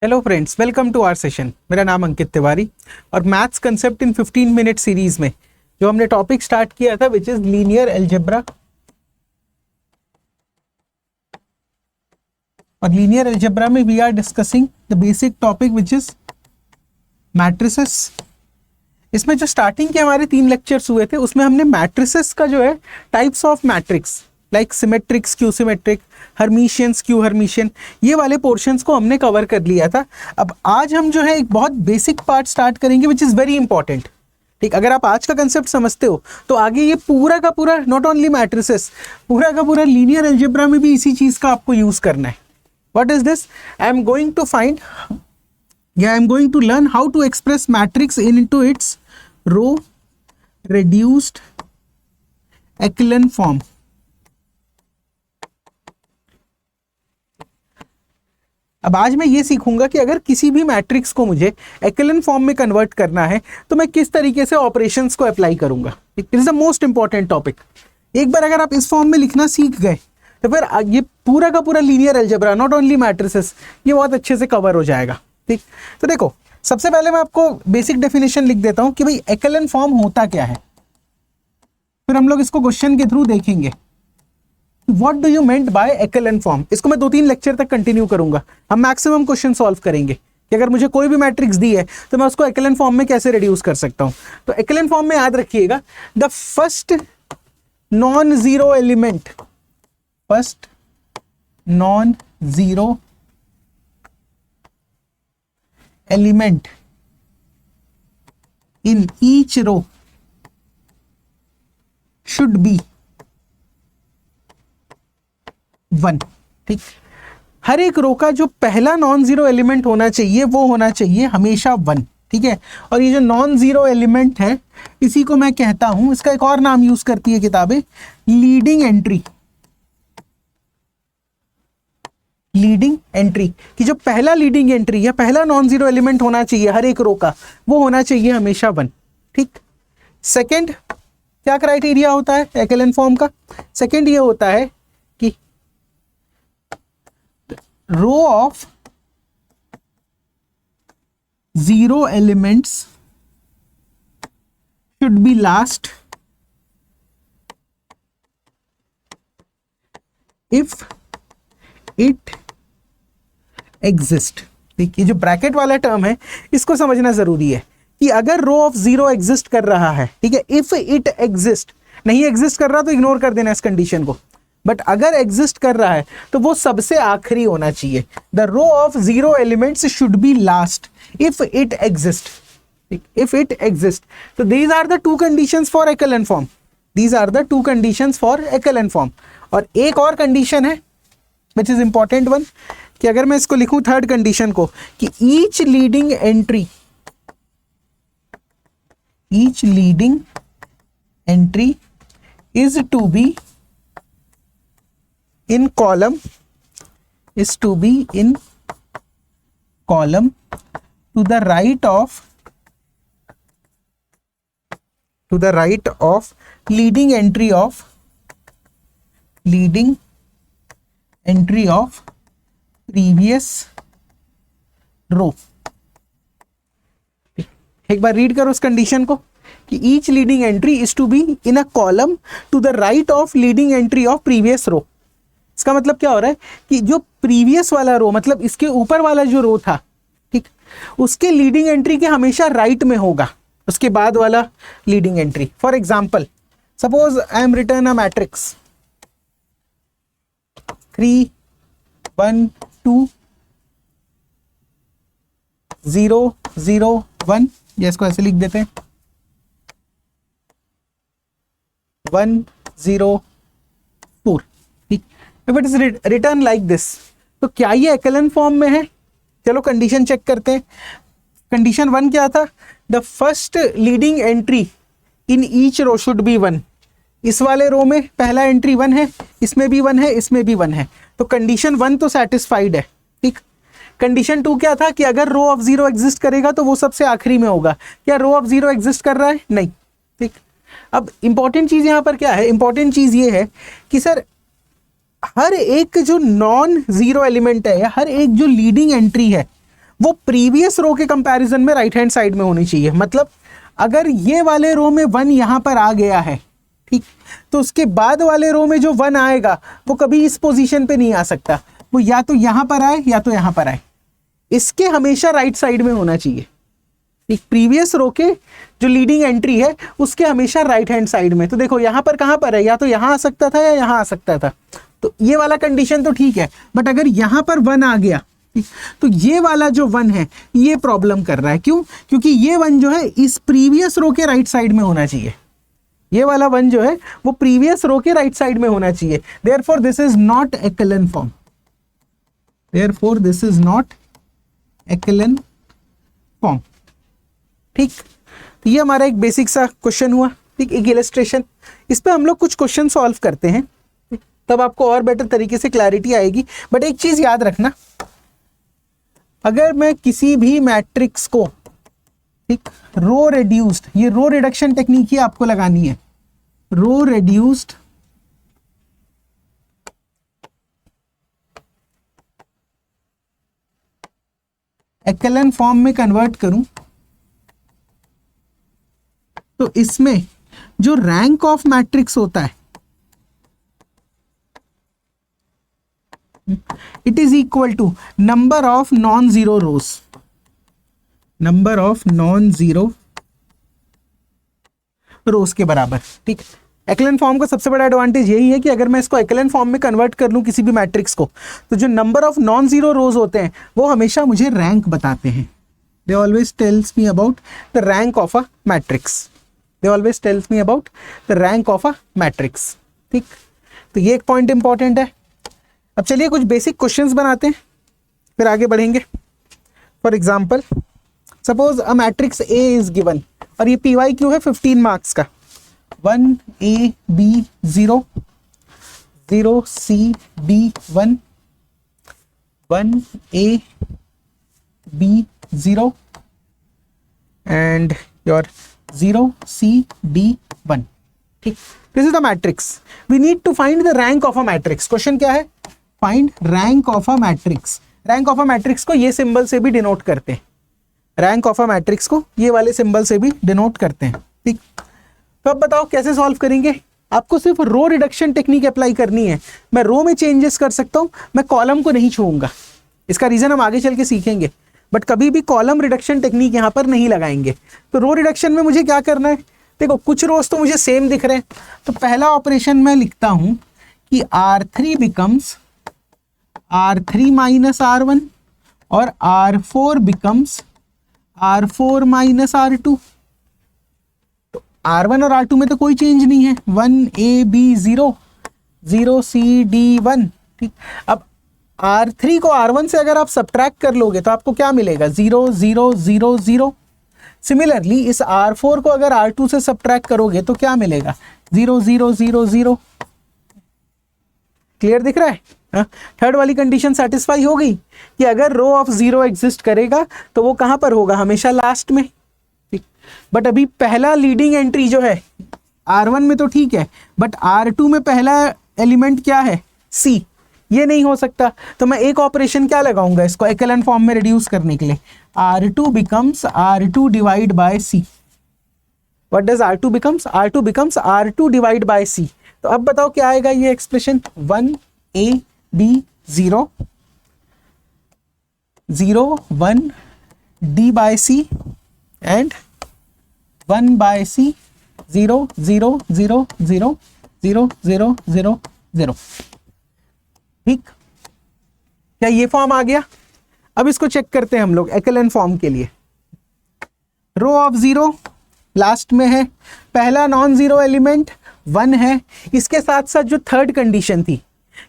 Hello friends, welcome to our session. मेरा नाम अंकित तिवारी और maths concept in 15 minute series में जो हमने टॉपिक स्टार्ट किया था विच इज लीनियर अलजेब्रा। और लीनियर अलजेब्रा में we are discussing the basic topic which is matrices. इसमें जो स्टार्टिंग के हमारे 3 लेक्चर्स हुए थे उसमें हमने मैट्रिसेस का जो है types of matrix like symmetric, skew symmetric, Hermitian, skew Hermitian, ये वाले पोर्शंस को हमने कवर कर लिया था। अब आज हम जो है एक बहुत बेसिक पार्ट स्टार्ट करेंगे विच इज़ वेरी इंपॉर्टेंट। ठीक, अगर आप आज का कंसेप्ट समझते हो तो आगे ये पूरा का पूरा नॉट ओनली मैट्रिसेस, पूरा का पूरा लीनियर अलजेब्रा में भी इसी चीज़ का आपको यूज़ करना है। What is this? I am going to learn how to express matrix into its row reduced echelon form। अब आज मैं ये सीखूंगा कि अगर किसी भी मैट्रिक्स को मुझे एक्लन फॉर्म में कन्वर्ट करना है तो मैं किस तरीके से ऑपरेशंस को अप्लाई करूंगा। It is the most important topic. एक बार अगर आप इस फॉर्म में लिखना सीख गए तो फिर ये पूरा का पूरा linear algebra, not only matrices, ये बहुत अच्छे से कवर हो जाएगा। ठीक, तो देखो, सबसे पहले मैं आपको बेसिक डेफिनेशन लिख देता हूं कि भाई एक्लन फॉर्म होता क्या है, फिर हम लोग इसको क्वेश्चन के थ्रू देखेंगे। What do you meant by एक्लन form? इसको मैं 2-3 लेक्चर तक कंटिन्यू करूंगा। हम मैक्सिमम क्वेश्चन सॉल्व करेंगे कि अगर मुझे कोई भी मैट्रिक्स दी है तो मैं उसको एक्लन फॉर्म में कैसे रिड्यूस कर सकता हूं। तो एक्लन फॉर्म में याद रखिएगा, the first non zero element, first non zero element in each row should be 1। ठीक, हर एक रो का जो पहला नॉन जीरो एलिमेंट होना चाहिए वो होना चाहिए हमेशा 1। ठीक है, और ये जो नॉन जीरो एलिमेंट है इसी को मैं कहता हूं, इसका एक और नाम यूज करती है किताबें, लीडिंग एंट्री। लीडिंग एंट्री कि जो पहला लीडिंग एंट्री या पहला नॉन जीरो एलिमेंट होना चाहिए हर एक रो का, वो होना चाहिए हमेशा 1। ठीक, सेकंड क्या क्राइटेरिया होता है एक्लन फॉर्म का? सेकंड ये होता है कि row of zero elements should be last if it exist. देखिए, जो ब्रैकेट वाला टर्म है इसको समझना जरूरी है कि अगर रो ऑफ जीरो एग्जिस्ट कर रहा है, ठीक है, इफ इट एग्जिस्ट, नहीं एग्जिस्ट कर रहा तो इग्नोर कर देना इस कंडीशन को, बट अगर एग्जिस्ट कर रहा है तो वो सबसे आखिरी होना चाहिए। The row of zero elements should be last if it exist. If it exist, तो these are the 2 conditions for echelon form. These are the 2 conditions for echelon form. और एक और कंडीशन है विच इज इंपॉर्टेंट वन, कि अगर मैं इसको लिखूं थर्ड कंडीशन को, कि each leading entry is to be in column, to the right of leading entry of previous row. एक बार रीड करो उस कंडीशन को कि each leading entry is to be in a column to the right of leading entry of previous row. इसका मतलब क्या हो रहा है कि जो प्रीवियस वाला रो, मतलब इसके ऊपर वाला जो रो था, ठीक, उसके लीडिंग एंट्री के हमेशा राइट में होगा उसके बाद वाला leading entry. For example, suppose I am return a matrix 3 1 2 0 0 1, या इसको ऐसे लिख देते हैं 1 0 4। ठीक, if it is return like this, तो क्या ये एक्लन फॉर्म में है? चलो कंडीशन चेक करते हैं। कंडीशन 1 क्या था? The first leading entry in each row should be 1। इस वाले रो में पहला एंट्री 1 है, इसमें भी 1 है, इसमें भी 1 है, तो कंडीशन 1 तो सेटिस्फाइड है। ठीक, कंडीशन 2 क्या था कि अगर रो ऑफ जीरो एग्जिस्ट करेगा तो वो सबसे आखिरी में होगा। क्या रो ऑफ जीरो एग्जिस्ट कर रहा है? नहीं। ठीक, अब इंपॉर्टेंट चीज यहां पर क्या है? इंपॉर्टेंट चीज ये है कि सर हर एक जो नॉन जीरो एलिमेंट है या हर एक जो लीडिंग एंट्री है वो प्रीवियस रो के कंपैरिजन में राइट हैंड साइड में होनी चाहिए। मतलब अगर ये वाले रो में 1 यहां पर आ गया है, ठीक, तो उसके बाद वाले रो में जो 1 आएगा वो कभी इस पोजीशन पे नहीं आ सकता, वो या तो यहां पर आए या तो यहां पर आए, इसके हमेशा राइट साइड में होना चाहिए। ठीक, प्रीवियस रो के जो लीडिंग एंट्री है उसके हमेशा राइट हैंड साइड में। तो देखो यहां पर कहां पर है, या तो यहां आ सकता था या यहां आ सकता था, तो ये वाला कंडीशन तो ठीक है, बट अगर यहां पर 1 आ गया तो ये वाला जो 1 है ये प्रॉब्लम कर रहा है। क्यों? क्योंकि ये 1 जो है इस प्रीवियस रो के राइट साइड में होना चाहिए, ये वाला 1 जो है वो प्रीवियस रो के राइट साइड में होना चाहिए। Therefore this is not echelon form, therefore this is not echelon form. ठीक, तो ये हमारा एक बेसिक सा क्वेश्चन हुआ, ठीक, एक इलस्ट्रेशन। इस पे हम लोग कुछ क्वेश्चन सॉल्व करते हैं, तब आपको और बेटर तरीके से क्लैरिटी आएगी। बट एक चीज याद रखना, अगर मैं किसी भी मैट्रिक्स को, ठीक, रो रिड्यूस्ड, ये रो रिडक्शन टेक्निक ही आपको लगानी है, रो रिड्यूस्ड एक्लेन फॉर्म में कन्वर्ट करूं तो इसमें जो रैंक ऑफ मैट्रिक्स होता है it is equal to number of non zero rows, number of non zero rows के बराबर। ठीक, एक्लेन फॉर्म का सबसे बड़ा एडवांटेज यही है कि अगर मैं इसको एक्लेन फॉर्म में कन्वर्ट कर लूं किसी भी मैट्रिक्स को, तो जो नंबर ऑफ नॉन जीरो रोज होते हैं वो हमेशा मुझे रैंक बताते हैं। They always tells me about the rank of a matrix, they always tells me about the rank of a matrix. ठीक, तो ये एक पॉइंट इंपॉर्टेंट है। अब चलिए कुछ बेसिक क्वेश्चंस बनाते हैं, फिर आगे बढ़ेंगे। For example, suppose a matrix A is given और ये PYQ है 15 मार्क्स का, 1 A B 0 0 C B 1 1 A B 0 and your 0 C D 1। ठीक, this is the matrix, we need to find the rank of a matrix. Question क्या है? Find rank of a matrix. Rank of a matrix को ये symbol से भी denote करते हैं, rank of a matrix को ये वाले सिंबल से भी डिनोट करते हैं। ठीक, तो अब बताओ कैसे सॉल्व करेंगे? आपको सिर्फ रो रिडक्शन टेक्निक अप्लाई करनी है। मैं रो में चेंजेस कर सकता हूं, मैं कॉलम को नहीं छूऊंगा। इसका रीजन हम आगे चल के सीखेंगे, बट कभी भी कॉलम रिडक्शन टेक्निक यहां पर नहीं लगाएंगे। तो रो रिडक्शन में मुझे क्या करना है? देखो कुछ रोज तो मुझे सेम दिख रहे हैं, तो पहला ऑपरेशन मैं लिखता हूं कि R3 becomes R3 minus R1 और R4 becomes R4 minus R2। तो R1 और R2 में तो कोई चेंज नहीं है, 1 A B 0 0 C D 1। ठीक, अब R3 को R1 से अगर आप सब्ट्रैक्ट कर लोगे तो आपको क्या मिलेगा? 0 0 0 0। सिमिलरली इस R4 को अगर R2 से सब्ट्रैक्ट करोगे तो क्या मिलेगा? 0 0 0 0। क्लियर दिख रहा है? थर्ड वाली कंडीशन सेटिस्फाई हो गई कि अगर रो ऑफ 0 एग्जिस्ट करेगा तो वो कहां पर होगा? हमेशा लास्ट में। ठीक, बट अभी पहला लीडिंग एंट्री जो है R1 में तो ठीक है, बट R2 में पहला एलिमेंट क्या है? C। ये नहीं हो सकता, तो मैं एक ऑपरेशन क्या लगाऊंगा इसको एक्लेन फॉर्म में रिड्यूस करने के लिए? R2 becomes R2 divide by C। What does R2 becomes? R2 becomes R2 divide by C। तो अब बताओ क्या आएगा ये expression? 1 A B 0 0 1 D by C and 1 by C 0 0 0 0 0 0 0 0। ठीक, क्या ये फॉर्म आ गया? अब इसको चेक करते हैं हम लोग एक्लेन फॉर्म के लिए। रो ऑफ 0 लास्ट में है, पहला नॉन जीरो एलिमेंट 1 है, इसके साथ साथ जो थर्ड कंडीशन थी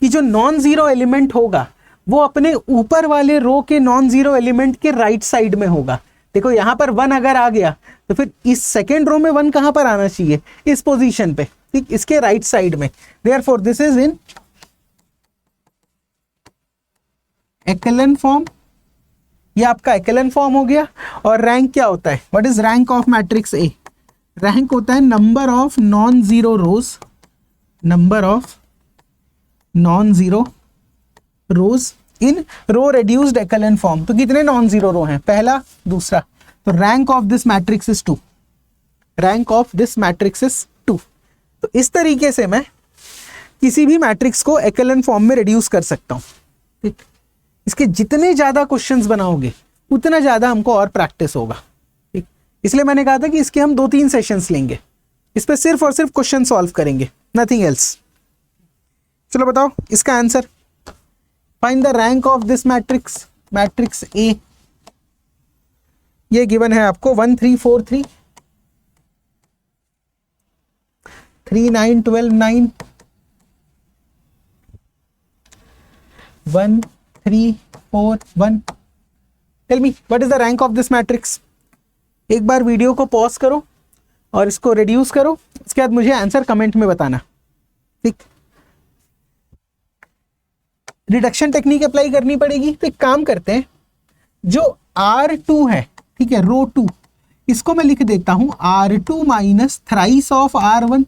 कि जो नॉन जीरो एलिमेंट होगा वो अपने ऊपर वाले रो के नॉन जीरो एलिमेंट के राइट साइड में होगा। देखो यहां पर 1 अगर आ गया तो फिर इस सेकेंड रो में 1 कहां पर आना चाहिए? इस पोजीशन पे, ठीक, इसके राइट साइड में। Therefore this is in echelon form. ये आपका एक्लेन फॉर्म हो गया। और रैंक क्या होता है? What is rank of matrix A? Rank होता है number of non zero rows, number of non zero rows in row reduced echelon form. तो कितने नॉन जीरो रो हैं, पहला दूसरा, तो rank of this matrix is 2, rank of this matrix is 2। तो इस तरीके से मैं किसी भी मैट्रिक्स को एक्लेन फॉर्म में रिड्यूस कर सकता हूं। ठीक, इसके जितने ज्यादा क्वेश्चंस बनाओगे उतना ज्यादा हमको और प्रैक्टिस होगा। ठीक, इसलिए मैंने कहा था कि इसके हम 2-3 सेशंस लेंगे, इस पे सिर्फ और सिर्फ क्वेश्चन सॉल्व करेंगे, नथिंग एल्स। चलो बताओ इसका answer. Find the rank of this matrix, matrix A. ये गिवन है आपको 1 3 4 3 3 9 12 9 1 3 4 1। Tell me what is the rank of this matrix. एक बार वीडियो को पॉज करो और इसको रिड्यूस करो, उसके बाद मुझे आंसर कमेंट में बताना। ठीक, रिडक्शन टेक्निक अप्लाई करनी पड़ेगी। तो एक काम करते हैं, जो R2 है, ठीक है, रो 2, इसको मैं लिख देता हूं R2 minus thrice of R1।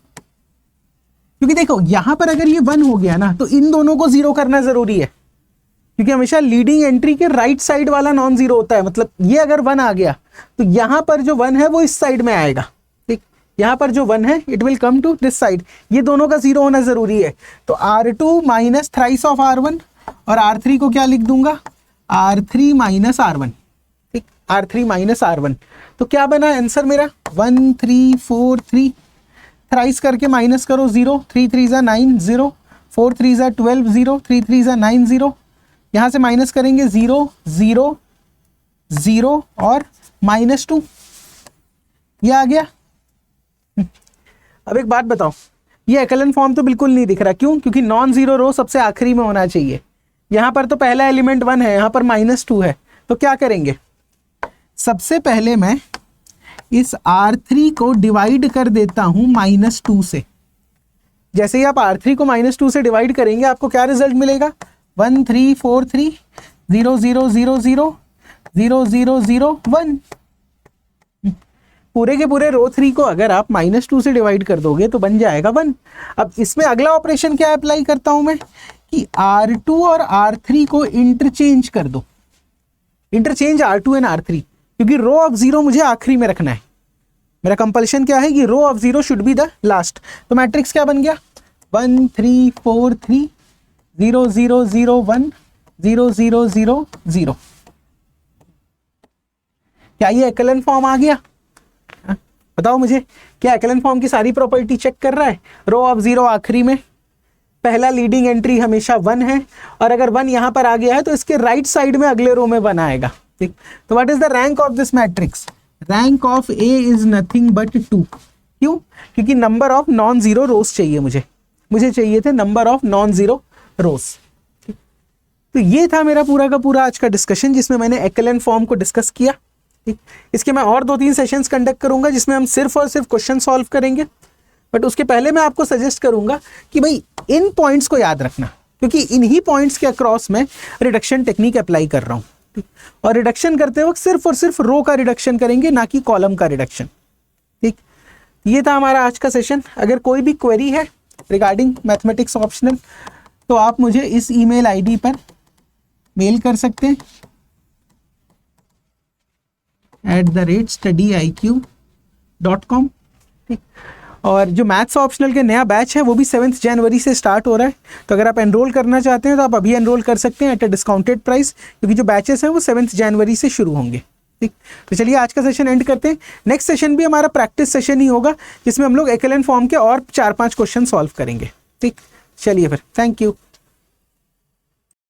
क्योंकि देखो यहां पर अगर ये 1 हो गया ना तो इन दोनों को जीरो करना जरूरी है, क्योंकि हमेशा लीडिंग एंट्री के राइट साइड वाला नॉन जीरो होता है। मतलब ये अगर 1 आ गया तो यहां पर जो 1 है वो इस साइड में आएगा। ठीक, यहां पर जो 1 है it will come to this side, ये दोनों का जीरो होना जरूरी है। तो R2 minus thrice of R1 और R3 को क्या लिख दूंगा, R3 माइनस R1। ठीक, R3 माइनस R1। तो क्या बना आंसर मेरा 1 3 4 3, थ्राइस करके माइनस करो 0, 3 3 जा 9 0, 4 3 जा 12 0, 3 3 जा 9 0। यहां से माइनस करेंगे 0 0 0 और -2, ये आ गया। अब एक बात बताओ, ये एक्लेन फॉर्म तो बिल्कुल नहीं दिख रहा, क्यों? क्योंकि नॉन जीरो रो सबसे आखिरी में होना चाहिए। यहां पर तो पहला एलिमेंट 1 है, यहां पर -2 है। तो क्या करेंगे, सबसे पहले मैं इस R3 को डिवाइड कर देता हूं -2 से। जैसे ही आप R3 को -2 से डिवाइड करेंगे आपको क्या रिजल्ट मिलेगा, 1 3 4 3 0 0 0 0 0 0 0 1। पूरे के पूरे रो 3 को अगर आप -2 से डिवाइड कर दोगे तो बन जाएगा 1। अब इसमें अगला ऑपरेशन क्या अप्लाई करता हूं मैं, कि R2 और R3 को इंटरचेंज कर दो, इंटरचेंज R2 एंड R3, क्योंकि रो ऑफ 0 मुझे आखिरी में रखना है। मेरा कंपल्शन क्या है कि row of 0 should be the last. तो मैट्रिक्स क्या बन गया, 1 3 4 3 0 0 0 1 0 0 0 0। क्या ये एक्लेन फॉर्म आ गया? बताओ मुझे, क्या एक्लेन फॉर्म की सारी प्रॉपर्टी चेक कर रहा है? रो ऑफ 0 आखिरी में, पहला लीडिंग एंट्री हमेशा 1 है, और अगर 1 यहां पर आ गया है तो इसके राइट साइड में अगले रो में 1 आएगा। ठीक, तो what is the rank of this matrix, rank of A is nothing but 2। क्यों? क्योंकि नंबर ऑफ नॉन जीरो रोज चाहिए, मुझे चाहिए थे नंबर ऑफ नॉन जीरो रोज। तो ये था मेरा पूरा का पूरा आज का डिस्कशन, जिसमें मैंने एक्लेन फॉर्म को डिस्कस किया। ठीक, इसके मैं और 2-3 सेशंस कंडक्ट करूंगा जिसमें हम सिर्फ और सिर्फ क्वेश्चन सॉल्व करेंगे। बट उसके पहले मैं आपको सजेस्ट करूंगा कि भाई इन पॉइंट्स को याद रखना, क्योंकि इन्हीं पॉइंट्स के अक्रॉस में रिडक्शन टेक्निक अप्लाई कर रहा हूं। और रिडक्शन करते वक्त सिर्फ और सिर्फ रो का रिडक्शन करेंगे, ना कि कॉलम का रिडक्शन। ठीक, ये था हमारा आज का सेशन। अगर कोई भी क्वेरी है रिगार्डिंग मैथमेटिक्स ऑप्शनल तो आप मुझे इस ईमेल आईडी पर मेल कर सकते हैं @studiiq.com। ठीक, और जो मैथ्स ऑप्शनल के नया बैच है वो भी 7 जनवरी से स्टार्ट हो रहा है। तो अगर आप एनरोल करना चाहते हैं तो आप अभी एनरोल कर सकते हैं एट अ डिस्काउंटेड प्राइस, क्योंकि जो बैचेस हैं वो 7 जनवरी से शुरू होंगे। ठीक, तो चलिए आज का सेशन एंड करते हैं। नेक्स्ट सेशन भी हमारा प्रैक्टिस सेशन ही होगा, जिसमें हम लोग एक्लेन फॉर्म के और 4-5 क्वेश्चन सॉल्व करेंगे। ठीक, चलिए फिर, थैंक यू।